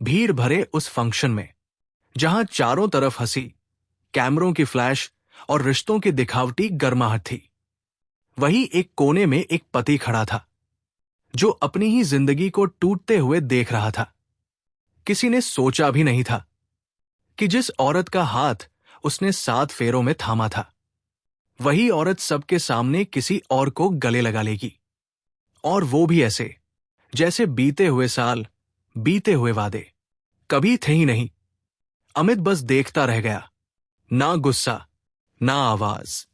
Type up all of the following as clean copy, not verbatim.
भीड़ भरे उस फंक्शन में, जहां चारों तरफ हंसी, कैमरों की फ्लैश और रिश्तों की दिखावटी गर्माहट थी, वहीं एक कोने में एक पति खड़ा था जो अपनी ही जिंदगी को टूटते हुए देख रहा था। किसी ने सोचा भी नहीं था कि जिस औरत का हाथ उसने 7 फेरों में थामा था, वही औरत सबके सामने किसी और को गले लगा लेगी, और वो भी ऐसे जैसे बीते हुए साल, बीते हुए वादे कभी थे ही नहीं। अमित बस देखता रह गया, ना गुस्सा, ना आवाज,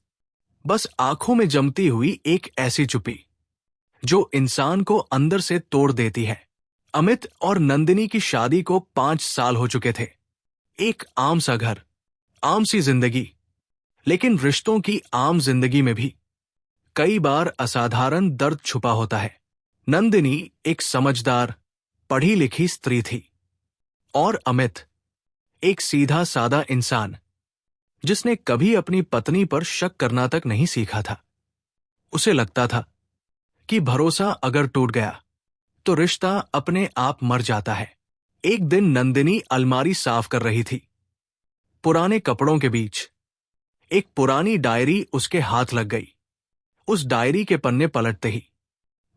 बस आंखों में जमती हुई एक ऐसी चुप्पी जो इंसान को अंदर से तोड़ देती है। अमित और नंदिनी की शादी को 5 साल हो चुके थे। एक आम सा घर, आम सी जिंदगी, लेकिन रिश्तों की आम जिंदगी में भी कई बार असाधारण दर्द छुपा होता है। नंदिनी एक समझदार, पढ़ी लिखी स्त्री थी, और अमित एक सीधा सादा इंसान जिसने कभी अपनी पत्नी पर शक करना तक नहीं सीखा था। उसे लगता था कि भरोसा अगर टूट गया तो रिश्ता अपने आप मर जाता है। एक दिन नंदिनी अलमारी साफ कर रही थी। पुराने कपड़ों के बीच एक पुरानी डायरी उसके हाथ लग गई। उस डायरी के पन्ने पलटते ही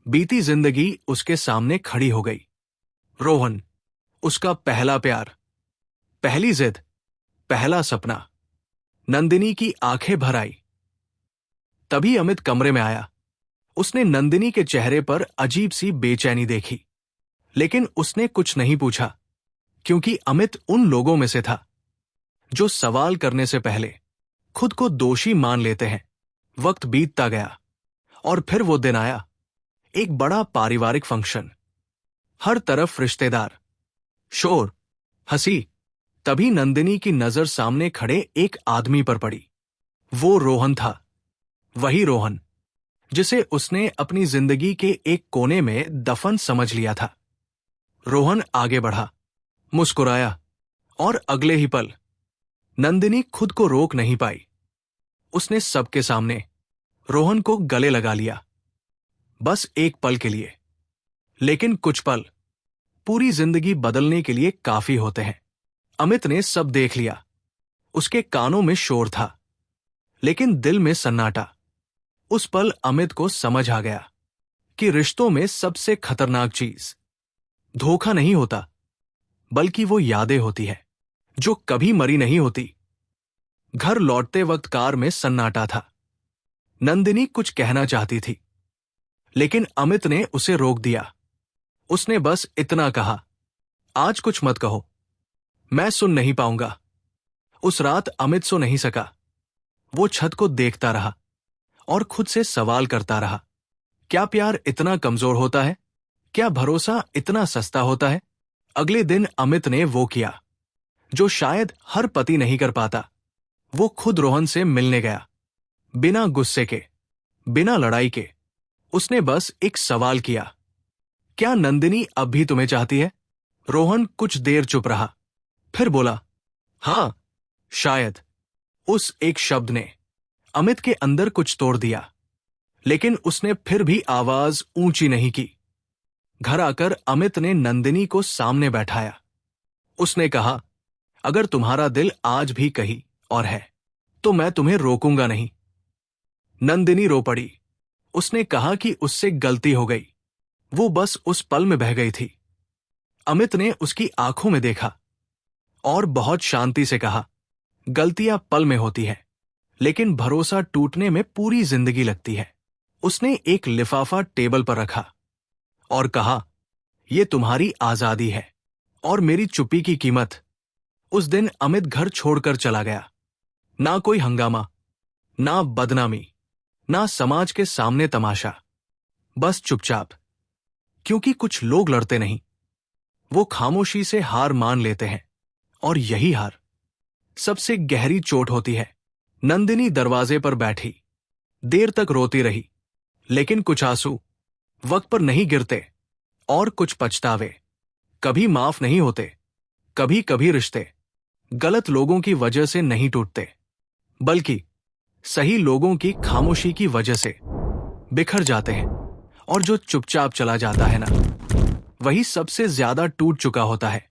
बीती जिंदगी उसके सामने खड़ी हो गई। रोहन, उसका पहला प्यार, पहली जिद, पहला सपना। नंदिनी की आंखें भर आई। तभी अमित कमरे में आया। उसने नंदिनी के चेहरे पर अजीब सी बेचैनी देखी, लेकिन उसने कुछ नहीं पूछा, क्योंकि अमित उन लोगों में से था जो सवाल करने से पहले खुद को दोषी मान लेते हैं। वक्त बीतता गया और फिर वो दिन आया, एक बड़ा पारिवारिक फंक्शन। हर तरफ रिश्तेदार, शोर, हंसी। तभी नंदिनी की नजर सामने खड़े एक आदमी पर पड़ी। वो रोहन था, वही रोहन जिसे उसने अपनी जिंदगी के एक कोने में दफन समझ लिया था। रोहन आगे बढ़ा, मुस्कुराया, और अगले ही पल नंदिनी खुद को रोक नहीं पाई। उसने सबके सामने रोहन को गले लगा लिया, बस एक पल के लिए। लेकिन कुछ पल पूरी जिंदगी बदलने के लिए काफी होते हैं। अमित ने सब देख लिया। उसके कानों में शोर था, लेकिन दिल में सन्नाटा। उस पल अमित को समझ आ गया कि रिश्तों में सबसे खतरनाक चीज धोखा नहीं होता, बल्कि वो यादें होती है जो कभी मरी नहीं होती। घर लौटते वक्त कार में सन्नाटा था। नंदिनी कुछ कहना चाहती थी, लेकिन अमित ने उसे रोक दिया। उसने बस इतना कहा, आज कुछ मत कहो, मैं सुन नहीं पाऊंगा। उस रात अमित सो नहीं सका। वो छत को देखता रहा और खुद से सवाल करता रहा, क्या प्यार इतना कमजोर होता है? क्या भरोसा इतना सस्ता होता है? अगले दिन अमित ने वो किया जो शायद हर पति नहीं कर पाता। वो खुद रोहन से मिलने गया, बिना गुस्से के, बिना लड़ाई के। उसने बस एक सवाल किया, क्या नंदिनी अब भी तुम्हें चाहती है? रोहन कुछ देर चुप रहा, फिर बोला, हां, शायद। उस एक शब्द ने अमित के अंदर कुछ तोड़ दिया, लेकिन उसने फिर भी आवाज ऊंची नहीं की। घर आकर अमित ने नंदिनी को सामने बैठाया। उसने कहा, अगर तुम्हारा दिल आज भी कहीं और है तो मैं तुम्हें रोकूंगा नहीं। नंदिनी रो पड़ी। उसने कहा कि उससे गलती हो गई, वो बस उस पल में बह गई थी। अमित ने उसकी आंखों में देखा और बहुत शांति से कहा, गलतियां पल में होती है, लेकिन भरोसा टूटने में पूरी जिंदगी लगती है। उसने एक लिफाफा टेबल पर रखा और कहा, यह तुम्हारी आजादी है और मेरी चुप्पी की कीमत। उस दिन अमित घर छोड़कर चला गया। ना कोई हंगामा, ना बदनामी, ना समाज के सामने तमाशा, बस चुपचाप। क्योंकि कुछ लोग लड़ते नहीं, वो खामोशी से हार मान लेते हैं, और यही हार सबसे गहरी चोट होती है। नंदिनी दरवाजे पर बैठी, देर तक रोती रही, लेकिन कुछ आंसू वक्त पर नहीं गिरते, और कुछ पछतावे कभी माफ नहीं होते। कभी कभी रिश्ते गलत लोगों की वजह से नहीं टूटते, बल्कि सही लोगों की खामोशी की वजह से बिखर जाते हैं। और जो चुपचाप चला जाता है ना, वही सबसे ज्यादा टूट चुका होता है।